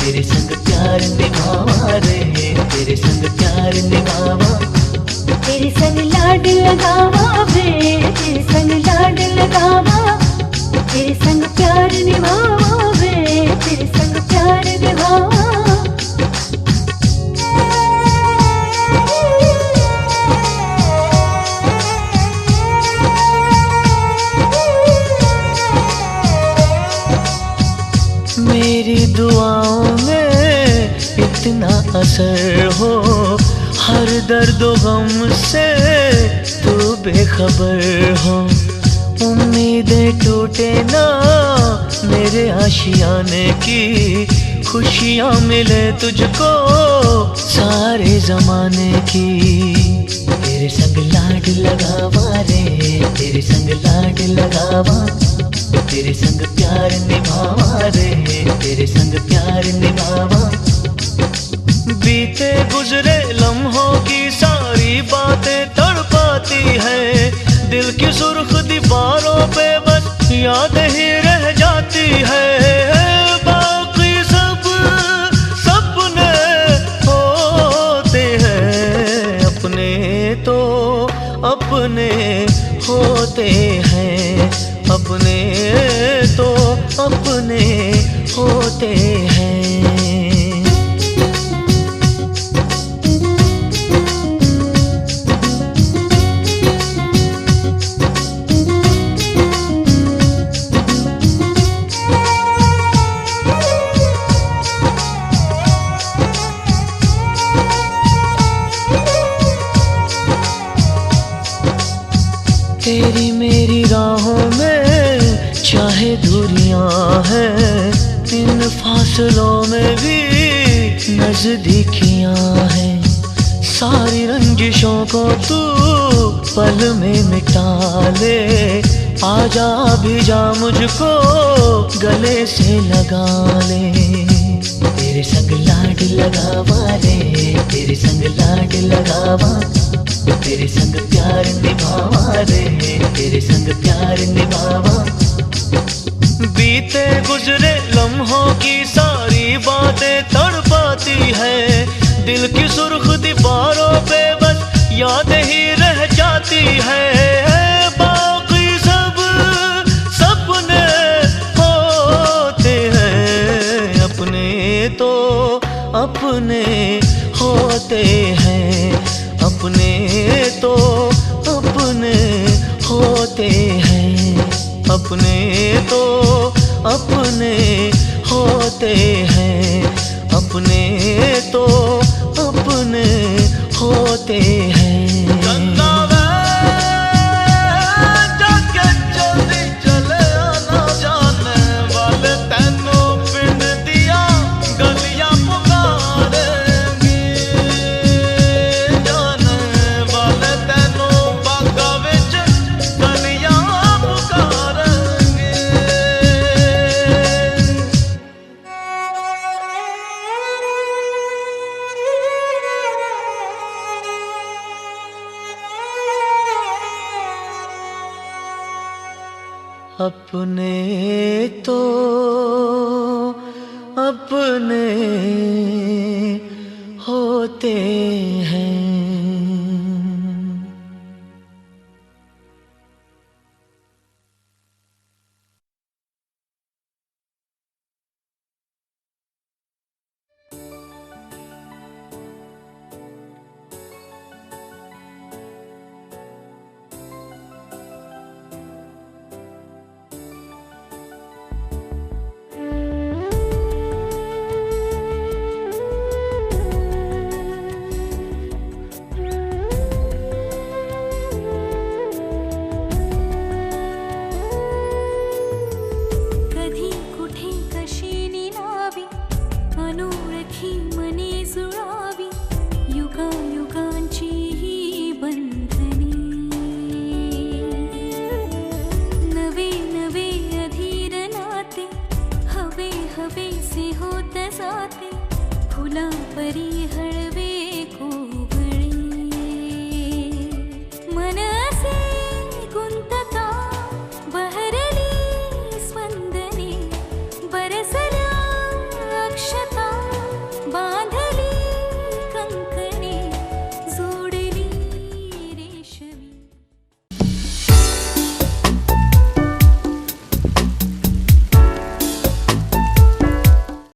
तेरे संग प्यार निभावा रे, तेरे संग प्यार निभावा। तेरे संग लाड लगावा वे, तेरे संग लाड लगावा, तेरे संग प्यार निभावा वे, तेरे संग प्यार निभावा। मेरी दुआओं में इतना असर हो, हर दर्द गम से तू बेखबर हो। उम्मीदें टूटे ना मेरे आशियाने की, खुशियाँ मिले तुझको सारे जमाने की। तेरे संग लाड लगावा रे, तेरे संग लाड लगावा, तेरे संग प्यार निभावा रे, तेरे संग प्यार निभावा। बीते गुजरे लम्हों की सारी बातें तड़पाती है, दिल की सुर्ख दीवारों पे बस यादें ही रह जाती है। बाकी सब सपने होते हैं, अपने तो अपने होते हैं, अपने तो अपने होते हैं। तेरी मेरी राहों में चाहे दूरियां हैं, इन फासलों में भी नजदीकियां हैं। सारी रंजिशों को तू पल में मिटा ले, आजा भी जा मुझको गले से लगा ले। तेरे संग लाड लगावा रे, तेरे संग लाड लगावा, तेरे संग प्यार निभावा रे, तेरे संग प्यार निभावा। बीते गुजरे लम्हों की सारी बातें तड़पाती है, दिल की सुर्ख दीवारों पे बस यादें ही रह जाती है। बाकी सब सपने होते हैं, अपने तो अपने होते हैं, अपने तो अपने होते हैं, अपने तो अपने होते हैं, अपने तो अपने होते हैं। अपने तो अपने होते हैं। परी है